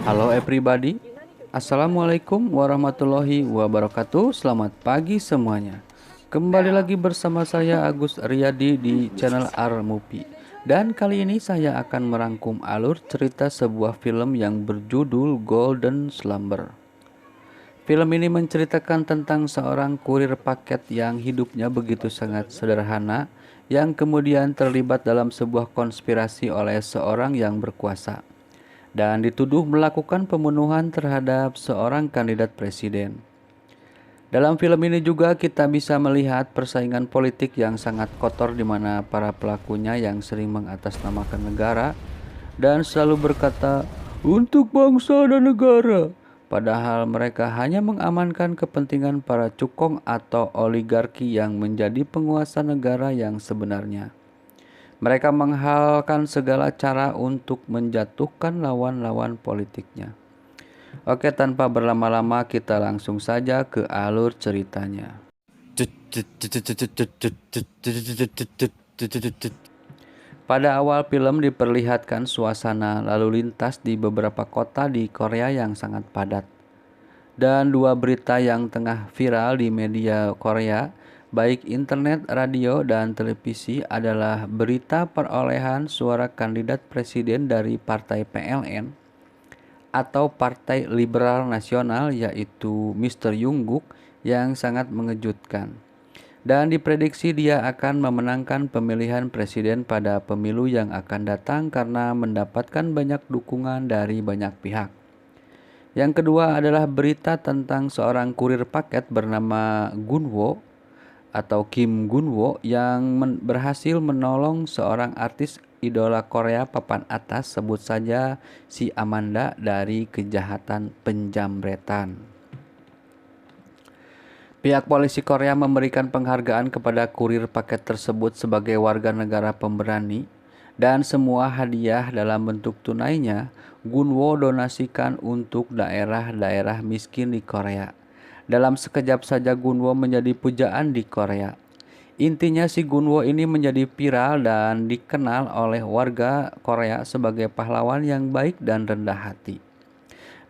Halo everybody, Assalamualaikum warahmatullahi wabarakatuh. Selamat pagi semuanya. Kembali lagi bersama saya Agus Riyadi di channel R-Movie. Dan kali ini saya akan merangkum alur cerita sebuah film yang berjudul Golden Slumber. Film ini menceritakan tentang seorang kurir paket yang hidupnya begitu sangat sederhana, yang kemudian terlibat dalam sebuah konspirasi oleh seorang yang berkuasa dan dituduh melakukan pembunuhan terhadap seorang kandidat presiden. Dalam film ini juga kita bisa melihat persaingan politik yang sangat kotor di mana para pelakunya yang sering mengatasnamakan negara dan selalu berkata untuk bangsa dan negara. Padahal mereka hanya mengamankan kepentingan para cukong atau oligarki yang menjadi penguasa negara yang sebenarnya. Mereka menghalalkan segala cara untuk menjatuhkan lawan-lawan politiknya. Oke, tanpa berlama-lama kita langsung saja ke alur ceritanya. Pada awal film diperlihatkan suasana lalu lintas di beberapa kota di Korea yang sangat padat. Dan dua berita yang tengah viral di media Korea, baik internet, radio, dan televisi adalah berita perolehan suara kandidat presiden dari Partai PLN atau Partai Liberal Nasional yaitu Mr. Jungkook yang sangat mengejutkan. Dan diprediksi dia akan memenangkan pemilihan presiden pada pemilu yang akan datang karena mendapatkan banyak dukungan dari banyak pihak. Yang kedua adalah berita tentang seorang kurir paket bernama Gunwo atau Kim Gunwo yang berhasil menolong seorang artis idola Korea papan atas, sebut saja si Amanda, dari kejahatan penjamretan. Pihak polisi Korea memberikan penghargaan kepada kurir paket tersebut sebagai warga negara pemberani, dan semua hadiah dalam bentuk tunainya Gunwo donasikan untuk daerah-daerah miskin di Korea. Dalam sekejap saja Gunwo menjadi pujaan di Korea. Intinya si Gunwo ini menjadi viral dan dikenal oleh warga Korea sebagai pahlawan yang baik dan rendah hati.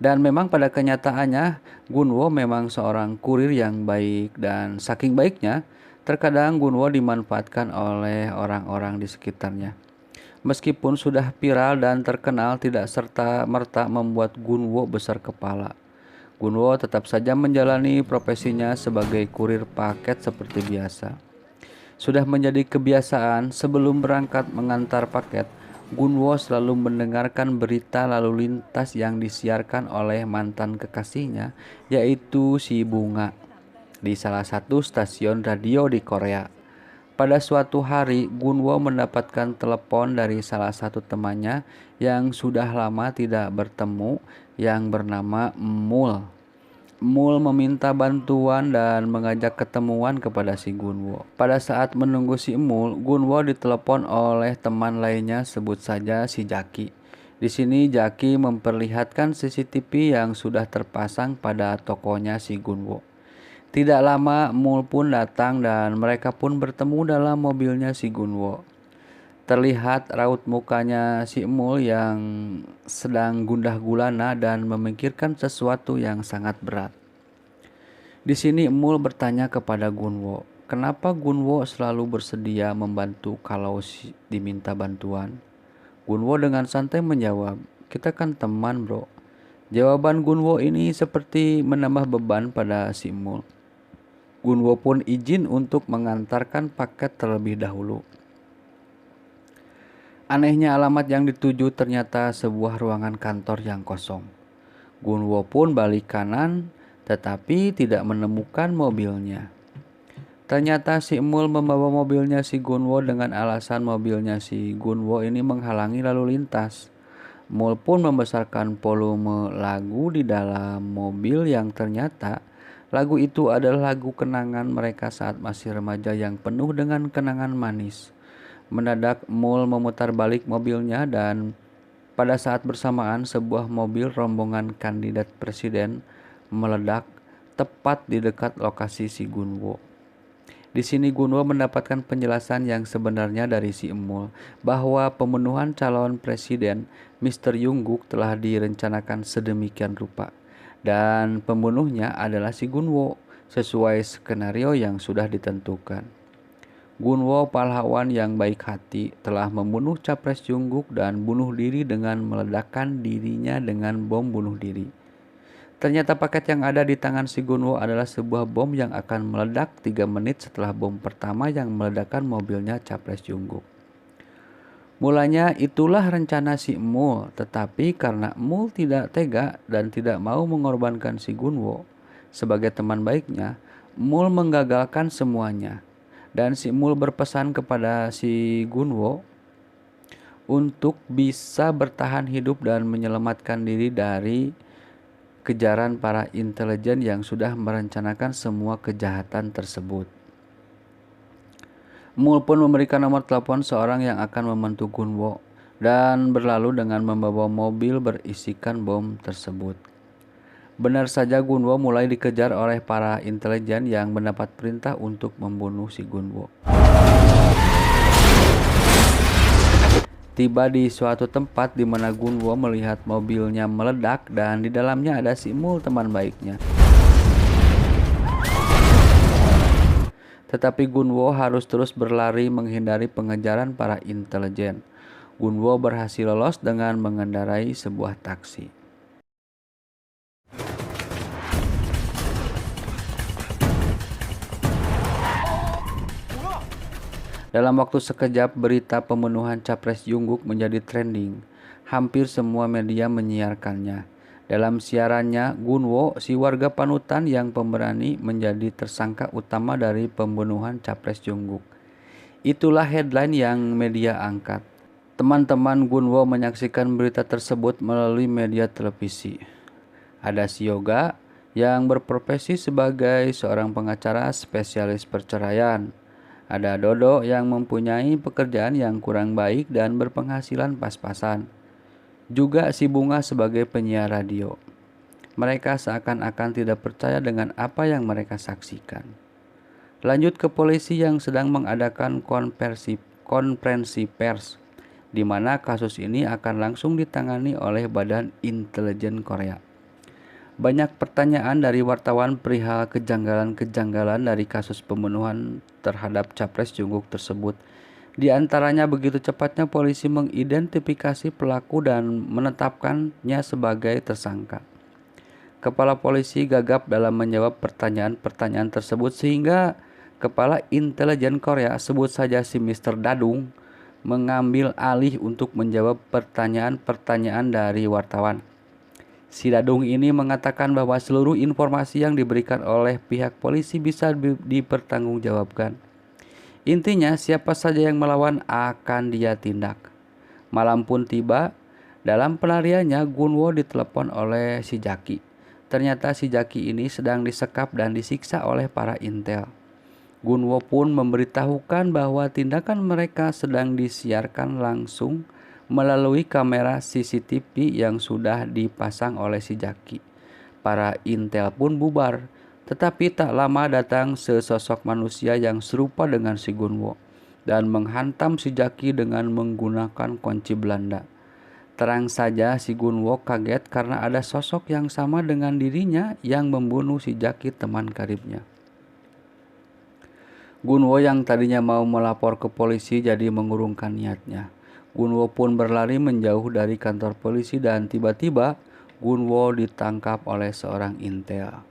Dan memang pada kenyataannya Gunwo memang seorang kurir yang baik, dan saking baiknya terkadang Gunwo dimanfaatkan oleh orang-orang di sekitarnya. Meskipun sudah viral dan terkenal tidak serta-merta membuat Gunwo besar kepala. Gunwo tetap saja menjalani profesinya sebagai kurir paket seperti biasa. Sudah menjadi kebiasaan sebelum berangkat mengantar paket, Gunwo selalu mendengarkan berita lalu lintas yang disiarkan oleh mantan kekasihnya, yaitu si Bunga, di salah satu stasiun radio di Korea. Pada suatu hari, Gunwo mendapatkan telepon dari salah satu temannya yang sudah lama tidak bertemu yang bernama Mul. Mul meminta bantuan dan mengajak ketemuan kepada si Gunwo. Pada saat menunggu si Mul, Gunwo ditelepon oleh teman lainnya, sebut saja si Jaki. Di sini Jaki memperlihatkan CCTV yang sudah terpasang pada tokonya si Gunwo. Tidak lama Mul pun datang dan mereka pun bertemu dalam mobilnya si Gunwo. Terlihat raut mukanya si Mul yang sedang gundah gulana dan memikirkan sesuatu yang sangat berat. Di sini Mul bertanya kepada Gunwo, kenapa Gunwo selalu bersedia membantu kalau diminta bantuan? Gunwo dengan santai menjawab, kita kan teman bro. Jawaban Gunwo ini seperti menambah beban pada si Mul. Gunwo pun izin untuk mengantarkan paket terlebih dahulu. Anehnya alamat yang dituju ternyata sebuah ruangan kantor yang kosong. Gunwo pun balik kanan tetapi tidak menemukan mobilnya. Ternyata si Mul membawa mobilnya si Gunwo dengan alasan mobilnya si Gunwo ini menghalangi lalu lintas. Mul pun membesarkan volume lagu di dalam mobil yang ternyata lagu itu adalah lagu kenangan mereka saat masih remaja yang penuh dengan kenangan manis. Mendadak Mul memutar balik mobilnya dan pada saat bersamaan sebuah mobil rombongan kandidat presiden meledak tepat di dekat lokasi si Gunwo. Di sini Gunwo mendapatkan penjelasan yang sebenarnya dari si Emul bahwa pembunuhan calon presiden Mr. Yongguk telah direncanakan sedemikian rupa dan pembunuhnya adalah si Gunwo sesuai skenario yang sudah ditentukan. Gunwo, pahlawan yang baik hati, telah membunuh Capres Yongguk dan bunuh diri dengan meledakkan dirinya dengan bom bunuh diri. Ternyata paket yang ada di tangan si Gunwo adalah sebuah bom yang akan meledak 3 menit setelah bom pertama yang meledakkan mobilnya Capres Yongguk. Mulanya itulah rencana si Emul, tetapi karena Emul tidak tega dan tidak mau mengorbankan si Gunwo sebagai teman baiknya, Emul menggagalkan semuanya. Dan si Emul berpesan kepada si Gunwo untuk bisa bertahan hidup dan menyelamatkan diri dari kejaran para intelijen yang sudah merencanakan semua kejahatan tersebut. Mul pun memberikan nomor telepon seorang yang akan membantu Gunwo dan berlalu dengan membawa mobil berisikan bom tersebut. Benar saja Gunwo mulai dikejar oleh para intelijen yang mendapat perintah untuk membunuh si Gunwo. Tiba di suatu tempat di mana Gunwo melihat mobilnya meledak dan di dalamnya ada si Emul teman baiknya. Tetapi Gunwo harus terus berlari menghindari pengejaran para intelijen. Gunwo berhasil lolos dengan mengendarai sebuah taksi. Dalam waktu sekejap, berita pembunuhan Capres Yongguk menjadi trending. Hampir semua media menyiarkannya. Dalam siarannya, Gunwo, si warga panutan yang pemberani, menjadi tersangka utama dari pembunuhan Capres Yongguk. Itulah headline yang media angkat. Teman-teman Gunwo menyaksikan berita tersebut melalui media televisi. Ada si Yoga yang berprofesi sebagai seorang pengacara spesialis perceraian. Ada Dodo yang mempunyai pekerjaan yang kurang baik dan berpenghasilan pas-pasan. Juga si Bunga sebagai penyiar radio. Mereka seakan-akan tidak percaya dengan apa yang mereka saksikan. Lanjut ke polisi yang sedang mengadakan konferensi pers, di mana kasus ini akan langsung ditangani oleh Badan Intelijen Korea. Banyak pertanyaan dari wartawan perihal kejanggalan-kejanggalan dari kasus pembunuhan terhadap Capres Yongguk tersebut. Di antaranya begitu cepatnya polisi mengidentifikasi pelaku dan menetapkannya sebagai tersangka. Kepala polisi gagap dalam menjawab pertanyaan-pertanyaan tersebut sehingga Kepala Intelijen Korea, sebut saja si Mr. Dadung, mengambil alih untuk menjawab pertanyaan-pertanyaan dari wartawan. Si Dadung ini mengatakan bahwa seluruh informasi yang diberikan oleh pihak polisi bisa dipertanggungjawabkan. Intinya, siapa saja yang melawan akan dia tindak. Malam pun tiba. Dalam pelariannya, Gunwo ditelepon oleh si Jaki. Ternyata si Jaki ini sedang disekap dan disiksa oleh para intel. Gunwo pun memberitahukan bahwa tindakan mereka sedang disiarkan langsung melalui kamera CCTV yang sudah dipasang oleh si Jaki. Para intel pun bubar, tetapi tak lama datang sesosok manusia yang serupa dengan si Gunwo dan menghantam si Jaki dengan menggunakan kunci Belanda. Terang saja si Gunwo kaget karena ada sosok yang sama dengan dirinya yang membunuh si Jaki teman karibnya. Gunwo yang tadinya mau melapor ke polisi jadi mengurungkan niatnya. Gunwo pun berlari menjauh dari kantor polisi dan tiba-tiba Gunwo ditangkap oleh seorang intel.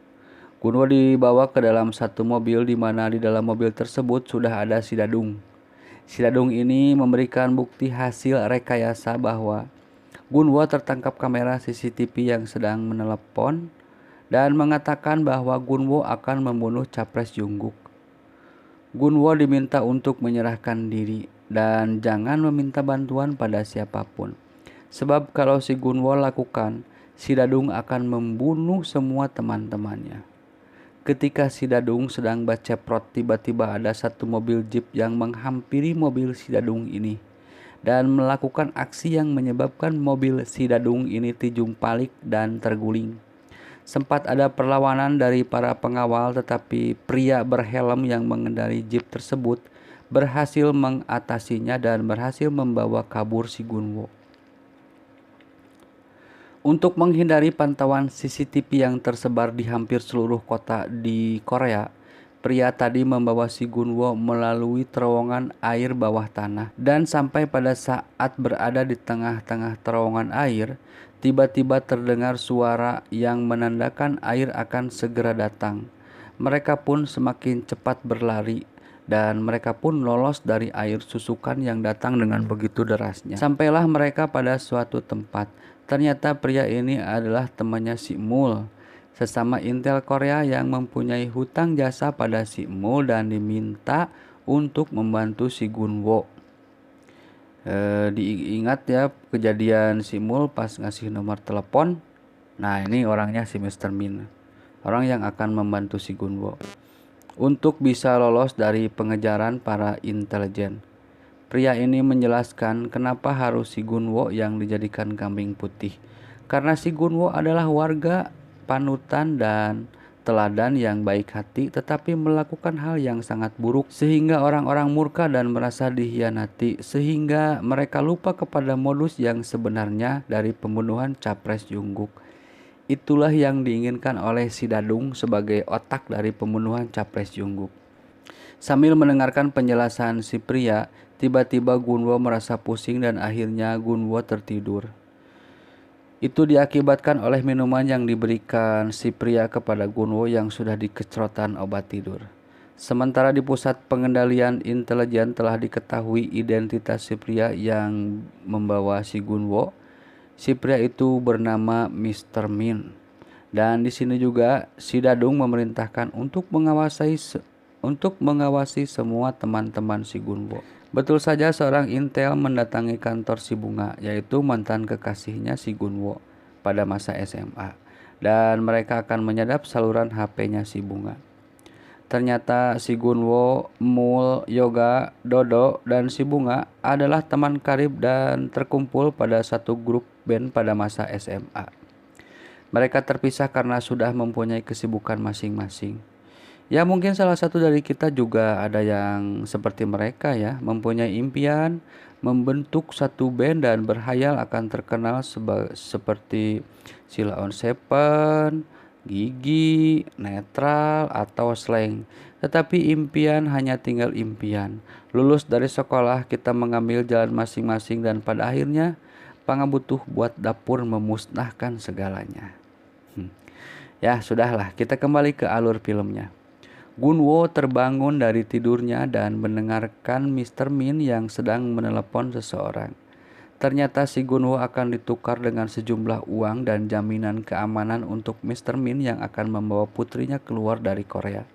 Gunwo dibawa ke dalam satu mobil di mana di dalam mobil tersebut sudah ada si Dadung. Si Dadung ini memberikan bukti hasil rekayasa bahwa Gunwo tertangkap kamera CCTV yang sedang menelepon dan mengatakan bahwa Gunwo akan membunuh Capres Yongguk. Gunwo diminta untuk menyerahkan diri dan jangan meminta bantuan pada siapapun. Sebab kalau si Gunwo lakukan, si Dadung akan membunuh semua teman-temannya. Ketika si Dadung sedang baceprot, tiba-tiba ada satu mobil jeep yang menghampiri mobil si Dadung ini dan melakukan aksi yang menyebabkan mobil si Dadung ini tijumpalik dan terguling. Sempat ada perlawanan dari para pengawal, tetapi pria berhelm yang mengendarai jeep tersebut berhasil mengatasinya dan berhasil membawa kabur si Gunwo. Untuk menghindari pantauan CCTV yang tersebar di hampir seluruh kota di Korea, pria tadi membawa si Gunwo melalui terowongan air bawah tanah, dan sampai pada saat berada di tengah-tengah terowongan air, tiba-tiba terdengar suara yang menandakan air akan segera datang. Mereka pun semakin cepat berlari, dan mereka pun lolos dari air susukan yang datang dengan begitu derasnya. Sampailah mereka pada suatu tempat. Ternyata pria ini adalah temannya si Mul, sesama intel Korea yang mempunyai hutang jasa pada si Mul dan diminta untuk membantu si Gunwo. Diingat ya kejadian si Mul pas ngasih nomor telepon. Nah, ini orangnya si Mr. Min, orang yang akan membantu si Gunwo untuk bisa lolos dari pengejaran para intelijen. Pria ini menjelaskan kenapa harus si Gunwo yang dijadikan kambing putih. Karena si Gunwo adalah warga panutan dan teladan yang baik hati, tetapi melakukan hal yang sangat buruk sehingga orang-orang murka dan merasa dikhianati, sehingga mereka lupa kepada modus yang sebenarnya dari pembunuhan Capres Jungkook. Itulah yang diinginkan oleh si Dadung sebagai otak dari pembunuhan Capres Jungkook. Sambil mendengarkan penjelasan si pria, tiba-tiba Gunwo merasa pusing dan akhirnya Gunwo tertidur. Itu diakibatkan oleh minuman yang diberikan si pria kepada Gunwo yang sudah dikecrotan obat tidur. Sementara di pusat pengendalian intelijen telah diketahui identitas si pria yang membawa si Gunwo. Si pria itu bernama Mr. Min. Dan di sini juga si Dadung memerintahkan untuk mengawasi semua teman-teman si Gunwo. Betul saja seorang intel mendatangi kantor si Bunga, yaitu mantan kekasihnya si Gunwo pada masa SMA. Dan mereka akan menyadap saluran HP-nya si Bunga. Ternyata si Gunwo, Mul, Yoga, Dodo, dan si Bunga adalah teman karib dan terkumpul pada satu grup band pada masa SMA. Mereka terpisah karena sudah mempunyai kesibukan masing-masing. Ya, mungkin salah satu dari kita juga ada yang seperti mereka ya, mempunyai impian membentuk satu band dan berhayal akan terkenal seperti Sheila on Seven, Gigi, Netral, atau Slank. Tetapi impian hanya tinggal impian. Lulus dari sekolah kita mengambil jalan masing-masing dan pada akhirnya pangabutuh buat dapur memusnahkan segalanya. Ya, sudahlah, kita kembali ke alur filmnya. Gunwo terbangun dari tidurnya dan mendengarkan Mr. Min yang sedang menelepon seseorang. Ternyata si Gunwo akan ditukar dengan sejumlah uang dan jaminan keamanan untuk Mr. Min yang akan membawa putrinya keluar dari Korea.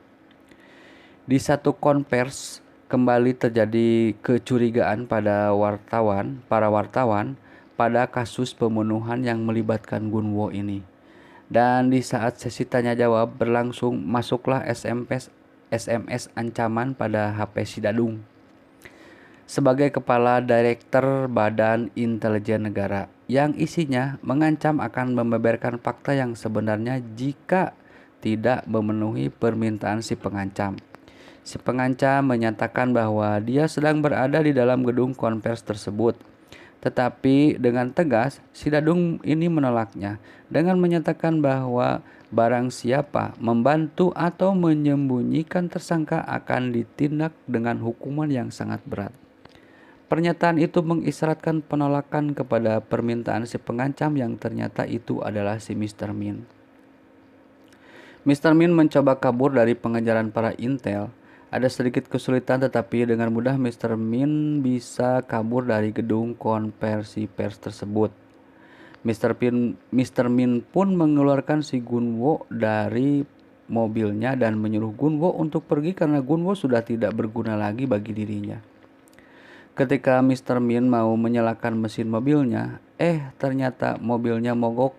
Di satu konvers kembali terjadi kecurigaan pada para wartawan pada kasus pembunuhan yang melibatkan Gunwo ini. Dan di saat sesi tanya jawab berlangsung, masuklah SMS ancaman pada HP si Dadung sebagai kepala Direktur Badan Intelijen Negara, yang isinya mengancam akan membeberkan fakta yang sebenarnya jika tidak memenuhi permintaan si pengancam. Si pengancam menyatakan bahwa dia sedang berada di dalam gedung konvers tersebut. Tetapi dengan tegas, si Dadung ini menolaknya dengan menyatakan bahwa barang siapa membantu atau menyembunyikan tersangka akan ditindak dengan hukuman yang sangat berat. Pernyataan itu mengisyaratkan penolakan kepada permintaan si pengancam yang ternyata itu adalah si Mr. Min. Mr. Min mencoba kabur dari pengejaran para intel. Ada sedikit kesulitan, tetapi dengan mudah Mr. Min bisa kabur dari gedung konversi pers tersebut. Mr. Min pun mengeluarkan si Gunwo dari mobilnya dan menyuruh Gunwo untuk pergi karena Gunwo sudah tidak berguna lagi bagi dirinya. Ketika Mr. Min mau menyalakan mesin mobilnya, ternyata mobilnya mogok.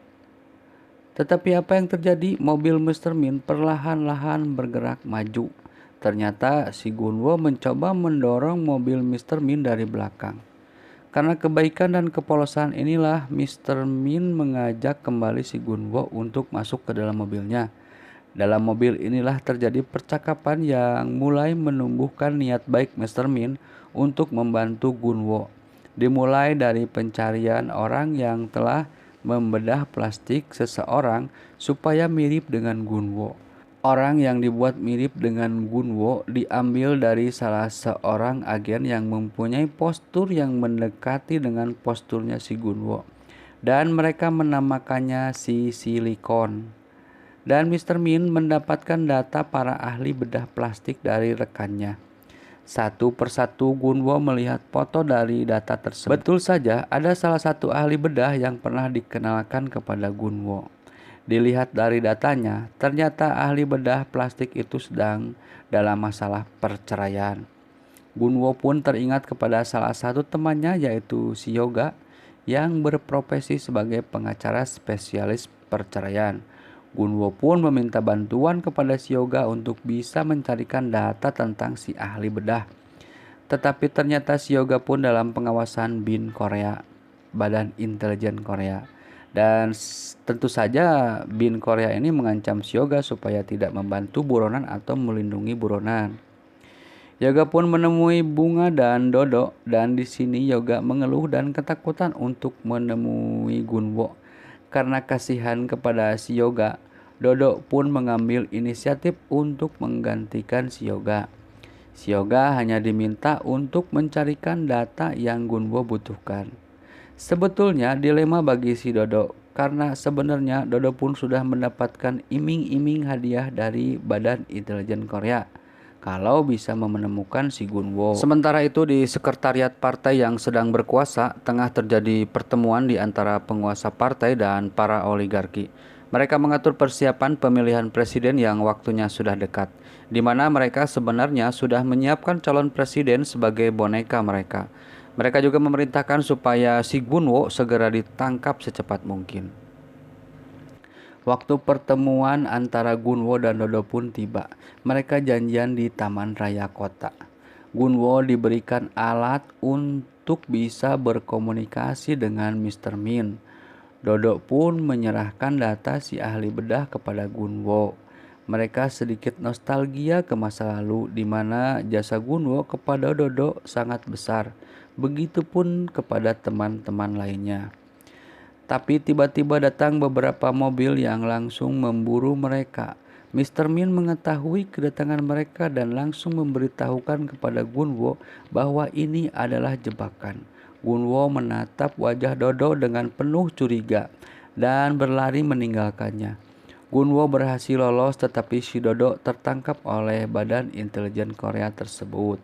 Tetapi apa yang terjadi? Mobil Mr. Min perlahan-lahan bergerak maju. Ternyata si Gunwo mencoba mendorong mobil Mr. Min dari belakang. Karena kebaikan dan kepolosan inilah Mr. Min mengajak kembali si Gunwo untuk masuk ke dalam mobilnya. Dalam mobil inilah terjadi percakapan yang mulai menumbuhkan niat baik Mr. Min untuk membantu Gunwo. Dimulai dari pencarian orang yang telah membedah plastik seseorang supaya mirip dengan Gunwo. Orang yang dibuat mirip dengan Gunwo diambil dari salah seorang agen yang mempunyai postur yang mendekati dengan posturnya si Gunwo. Dan mereka menamakannya si Silikon. Dan Mr. Min mendapatkan data para ahli bedah plastik dari rekannya. Satu persatu Gunwo melihat foto dari data tersebut. Betul saja, ada salah satu ahli bedah yang pernah dikenalkan kepada Gunwo. Dilihat dari datanya, ternyata ahli bedah plastik itu sedang dalam masalah perceraian. Gunwo pun teringat kepada salah satu temannya yaitu si Yoga yang berprofesi sebagai pengacara spesialis perceraian. Gunwo pun meminta bantuan kepada si Yoga untuk bisa mencarikan data tentang si ahli bedah. Tetapi ternyata si Yoga pun dalam pengawasan BIN Korea, Badan Intelijen Korea. Dan tentu saja BIN Korea ini mengancam si Yoga supaya tidak membantu buronan atau melindungi buronan. Yoga pun menemui Bunga dan Dodo, dan di sini Yoga mengeluh dan ketakutan untuk menemui Gunwo. Karena kasihan kepada si Yoga, Dodo pun mengambil inisiatif untuk menggantikan si Yoga. Si Yoga hanya diminta untuk mencarikan data yang Gunwo butuhkan. Sebetulnya dilema bagi si Dodo, karena sebenarnya Dodo pun sudah mendapatkan iming-iming hadiah dari Badan Intelijen Korea kalau bisa menemukan si Gunwo. Sementara itu di sekretariat partai yang sedang berkuasa tengah terjadi pertemuan di antara penguasa partai dan para oligarki. Mereka mengatur persiapan pemilihan presiden yang waktunya sudah dekat, di mana mereka sebenarnya sudah menyiapkan calon presiden sebagai boneka mereka. Mereka juga memerintahkan supaya si Gunwo segera ditangkap secepat mungkin. Waktu pertemuan antara Gunwo dan Dodo pun tiba. Mereka janjian di Taman Raya Kota. Gunwo diberikan alat untuk bisa berkomunikasi dengan Mr. Min. Dodo pun menyerahkan data si ahli bedah kepada Gunwo. Mereka sedikit nostalgia ke masa lalu di mana jasa Gunwo kepada Dodo sangat besar. Begitupun kepada teman-teman lainnya. Tapi tiba-tiba datang beberapa mobil yang langsung memburu mereka. Mr. Min mengetahui kedatangan mereka dan langsung memberitahukan kepada Gunwo bahwa ini adalah jebakan. Gunwo menatap wajah Dodo dengan penuh curiga dan berlari meninggalkannya. Gunwo berhasil lolos, tetapi si Dodo tertangkap oleh Badan Intelijen Korea tersebut.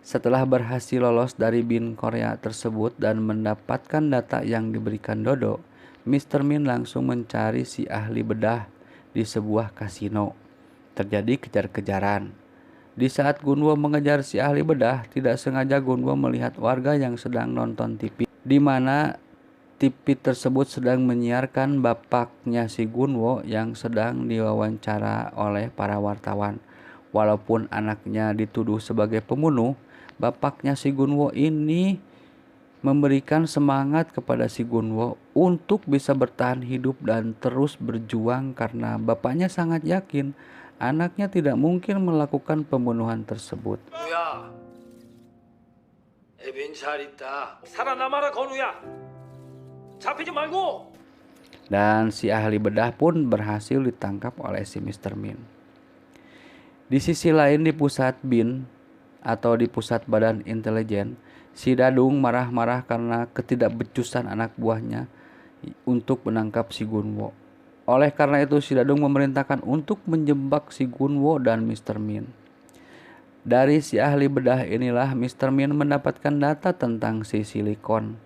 Setelah berhasil lolos dari BIN Korea tersebut dan mendapatkan data yang diberikan Dodo, Mr. Min langsung mencari si ahli bedah di sebuah kasino. Terjadi kejar-kejaran. Di saat Gunwo mengejar si ahli bedah, tidak sengaja Gunwo melihat warga yang sedang nonton TV, di mana TV tersebut sedang menyiarkan bapaknya si Gunwo yang sedang diwawancara oleh para wartawan. Walaupun anaknya dituduh sebagai pembunuh, bapaknya si Gunwo ini memberikan semangat kepada si Gunwo untuk bisa bertahan hidup dan terus berjuang karena bapaknya sangat yakin anaknya tidak mungkin melakukan pembunuhan tersebut. 건우야, 애빈 잘 있다. 살아남아라 건우야. 잡히지 말고. Dan si ahli bedah pun berhasil ditangkap oleh si Mr. Min. Di sisi lain di pusat BIN atau di pusat Badan Intelijen, si Dadung marah-marah karena ketidakbecusan anak buahnya untuk menangkap si Gunwo. Oleh karena itu si Dadung memerintahkan untuk menjebak si Gunwo dan Mr. Min. Dari si ahli bedah inilah Mr. Min mendapatkan data tentang si Silikon.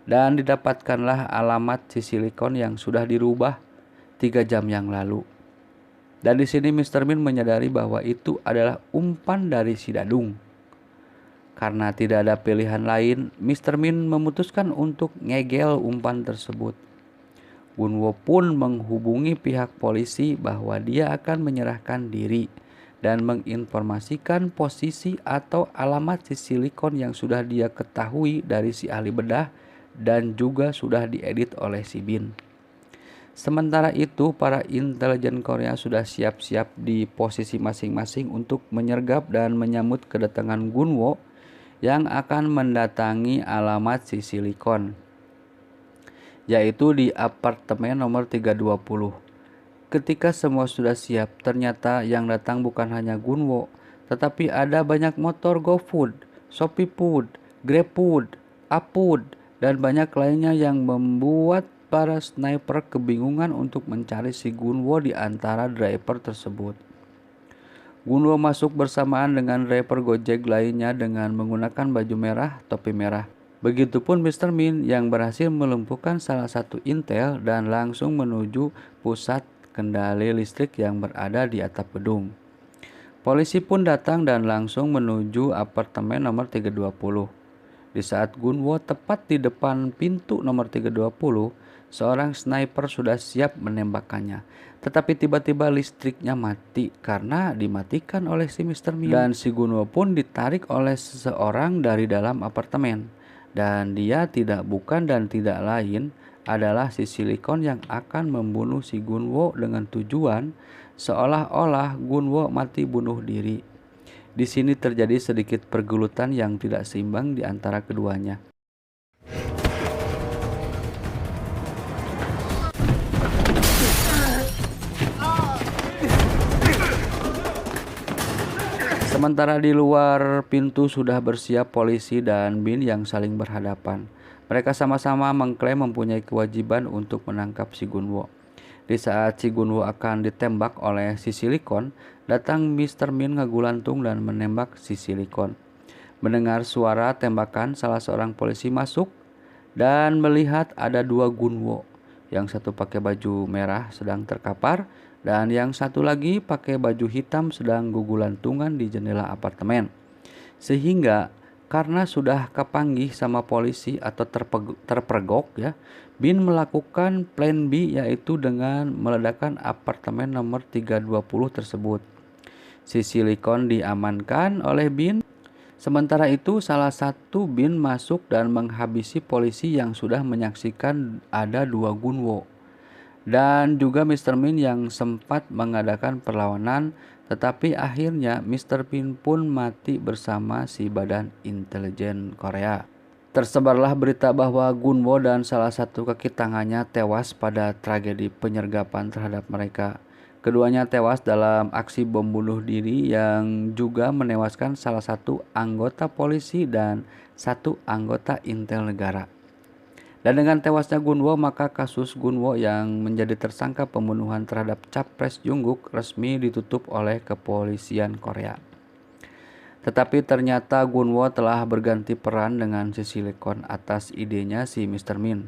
Dan didapatkanlah alamat si Silikon yang sudah dirubah 3 jam yang lalu. Dan di sini Mr. Min menyadari bahwa itu adalah umpan dari si Dadung. Karena tidak ada pilihan lain, Mr. Min memutuskan untuk ngegel umpan tersebut. Gunwo pun menghubungi pihak polisi bahwa dia akan menyerahkan diri. dan menginformasikan posisi atau alamat si silikon yang sudah dia ketahui dari si ahli bedah dan juga sudah diedit oleh si Bin. Sementara itu, para intelijen Korea sudah siap-siap di posisi masing-masing untuk menyergap dan menyambut kedatangan Gunwo yang akan mendatangi alamat si silikon, yaitu di apartemen nomor 320. Ketika semua sudah siap, ternyata yang datang bukan hanya Gunwo, tetapi ada banyak motor GoFood, ShopeeFood, GrabFood, Upfood, dan banyak lainnya yang membuat para sniper kebingungan untuk mencari si Gunwo di antara driver tersebut. Gunwo masuk bersamaan dengan driver Gojek lainnya dengan menggunakan baju merah, topi merah. Begitupun Mr. Min yang berhasil melumpuhkan salah satu intel dan langsung menuju pusat kendali listrik yang berada di atap gedung. Polisi pun datang dan langsung menuju apartemen nomor 320. Di saat Gunwo tepat di depan pintu nomor 320, seorang sniper sudah siap menembakkannya. Tetapi tiba-tiba listriknya mati karena dimatikan oleh si Mr. Min. Dan si Gunwo pun ditarik oleh seseorang dari dalam apartemen. Dan dia bukan dan tidak lain adalah si silikon yang akan membunuh si Gunwo dengan tujuan seolah-olah Gunwo mati bunuh diri. Di sini terjadi sedikit pergulutan yang tidak seimbang di antara keduanya. Sementara di luar pintu sudah bersiap polisi dan Bin yang saling berhadapan. Mereka sama-sama mengklaim mempunyai kewajiban untuk menangkap si Gunwo. Di saat si Gunwo akan ditembak oleh si silikon, datang Mr. Min ngagulantung dan menembak si silikon. Mendengar suara tembakan, salah seorang polisi masuk dan melihat ada dua Gunwo. Yang satu pakai baju merah sedang terkapar dan yang satu lagi pakai baju hitam sedang gugulantungan di jendela apartemen. Sehingga karena sudah kepanggih sama polisi atau terpergok ya, Bin melakukan plan B yaitu dengan meledakkan apartemen nomor 320 tersebut. Si silikon diamankan oleh Bin. Sementara itu salah satu Bin masuk dan menghabisi polisi yang sudah menyaksikan ada dua Gunwo. Dan juga Mr. Min yang sempat mengadakan perlawanan, tetapi akhirnya Mr. Min pun mati bersama si badan intelijen Korea. Tersebarlah berita bahwa Gunwo dan salah satu kaki tangannya tewas pada tragedi penyergapan terhadap mereka. Keduanya tewas dalam aksi bom bunuh diri yang juga menewaskan salah satu anggota polisi dan satu anggota intel negara. Dan dengan tewasnya Gunwo, maka kasus Gunwo yang menjadi tersangka pembunuhan terhadap Capres Jungkook resmi ditutup oleh kepolisian Korea. Tetapi ternyata Gunwo telah berganti peran dengan si silikon atas idenya si Mr. Min.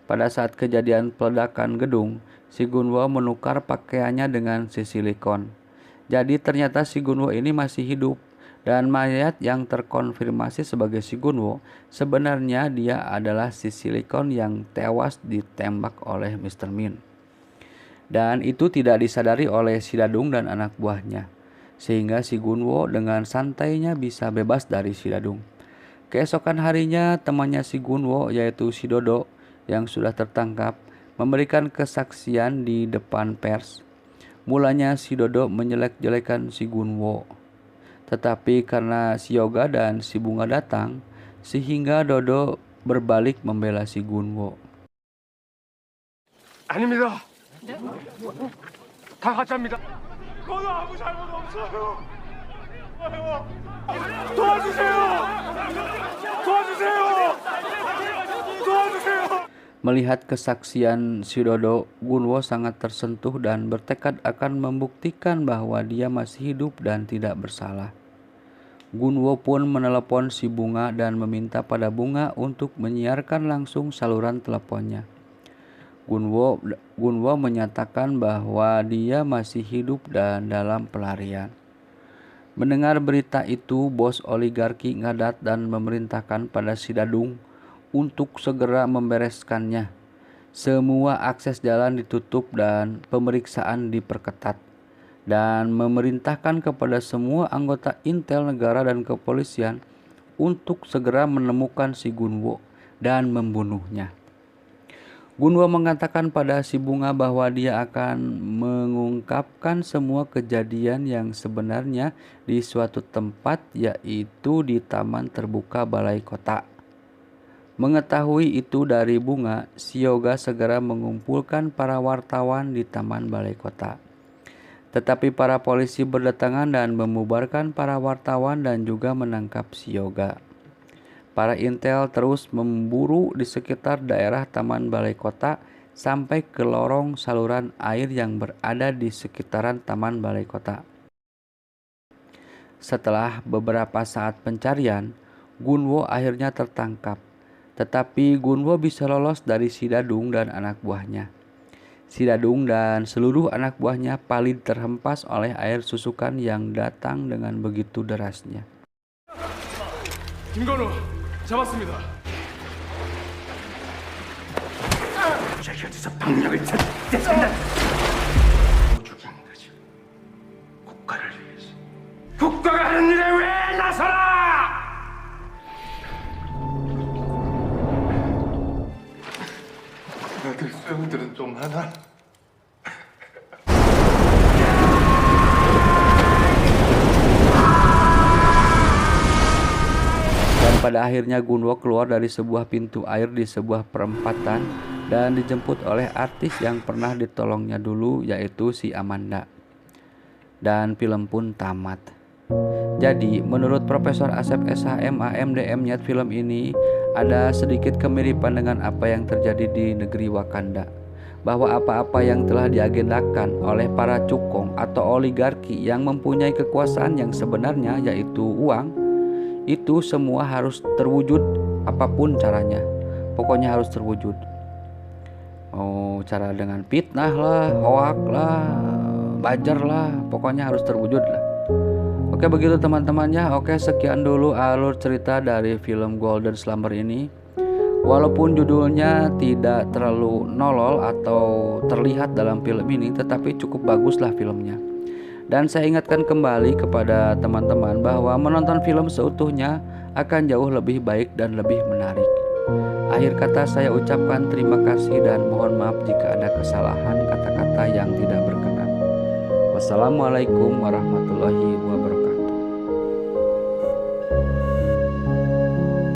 Pada saat kejadian peledakan gedung, si Gunwo menukar pakaiannya dengan si silikon. Jadi ternyata si Gunwo ini masih hidup. Dan mayat yang terkonfirmasi sebagai si Gunwo, sebenarnya dia adalah si silikon yang tewas ditembak oleh Mr. Min. Dan itu tidak disadari oleh si Dadung dan anak buahnya. Sehingga si Gunwo dengan santainya bisa bebas dari si Dadung. Keesokan harinya temannya si Gunwo yaitu si Dodo yang sudah tertangkap memberikan kesaksian di depan pers. Mulanya si Dodo menjelek-jelekan si Gunwo. Tetapi karena si Yoga dan si Bunga datang, sehingga Dodo berbalik membela si Gunwo. 아닙니다. 다 가짜입니다. 저는 아무 잘못 없어요. 도와주세요. 도와주세요. 도와주세요. Melihat kesaksian si Dodo, Gunwo sangat tersentuh dan bertekad akan membuktikan bahwa dia masih hidup dan tidak bersalah. Gunwo pun menelepon si Bunga dan meminta pada Bunga untuk menyiarkan langsung saluran teleponnya. Gunwo menyatakan bahwa dia masih hidup dan dalam pelarian. Mendengar berita itu, bos oligarki ngadat dan memerintahkan pada si Dadung untuk segera membereskannya. Semua akses jalan ditutup dan pemeriksaan diperketat. dan memerintahkan kepada semua anggota intel negara dan kepolisian untuk segera menemukan si Gunwo dan membunuhnya. Gunwo mengatakan pada si Bunga bahwa dia akan mengungkapkan semua kejadian yang sebenarnya di suatu tempat, yaitu di taman terbuka balai kota. Mengetahui itu dari Bunga, si Yoga segera mengumpulkan para wartawan di taman balai kota. Tetapi para polisi berdatangan dan membubarkan para wartawan dan juga menangkap si Yoga. Para intel terus memburu di sekitar daerah taman balai kota sampai ke lorong saluran air yang berada di sekitaran taman balai kota. Setelah beberapa saat pencarian, Gunwo akhirnya tertangkap. Tetapi Gunwo bisa lolos dari si Dadung dan anak buahnya. Si Dadung dan seluruh anak buahnya paling terhempas oleh air susukan yang datang dengan begitu derasnya. 김건우 잡았습니다. 어디서 박력을 찾겠습니다. 죽인 거지. 국가를 위해서. 국가가 하는 일에 왜 나서라! 애들 수영들은 좀 하나? Dan pada akhirnya Gunwo keluar dari sebuah pintu air di sebuah perempatan dan dijemput oleh artis yang pernah ditolongnya dulu, yaitu si Amanda. Dan film pun tamat. Jadi menurut Profesor Asep SHM AMDM Nyet, film ini ada sedikit kemiripan dengan apa yang terjadi di negeri Wakanda, bahwa apa-apa yang telah diagendakan oleh para cukong atau oligarki yang mempunyai kekuasaan yang sebenarnya, yaitu uang, itu semua harus terwujud apapun caranya. Pokoknya harus terwujud. Cara dengan fitnah lah, hoak lah, bajar lah, pokoknya harus terwujud lah. Oke, begitu teman-teman ya. Oke, sekian dulu alur cerita dari film Golden Slumber ini. Walaupun judulnya tidak terlalu nolol atau terlihat dalam film ini, tetapi cukup baguslah filmnya. Dan saya ingatkan kembali kepada teman-teman bahwa menonton film seutuhnya akan jauh lebih baik dan lebih menarik. Akhir kata saya ucapkan terima kasih dan mohon maaf jika ada kesalahan kata-kata yang tidak berkenan. Wassalamualaikum warahmatullahi wabarakatuh.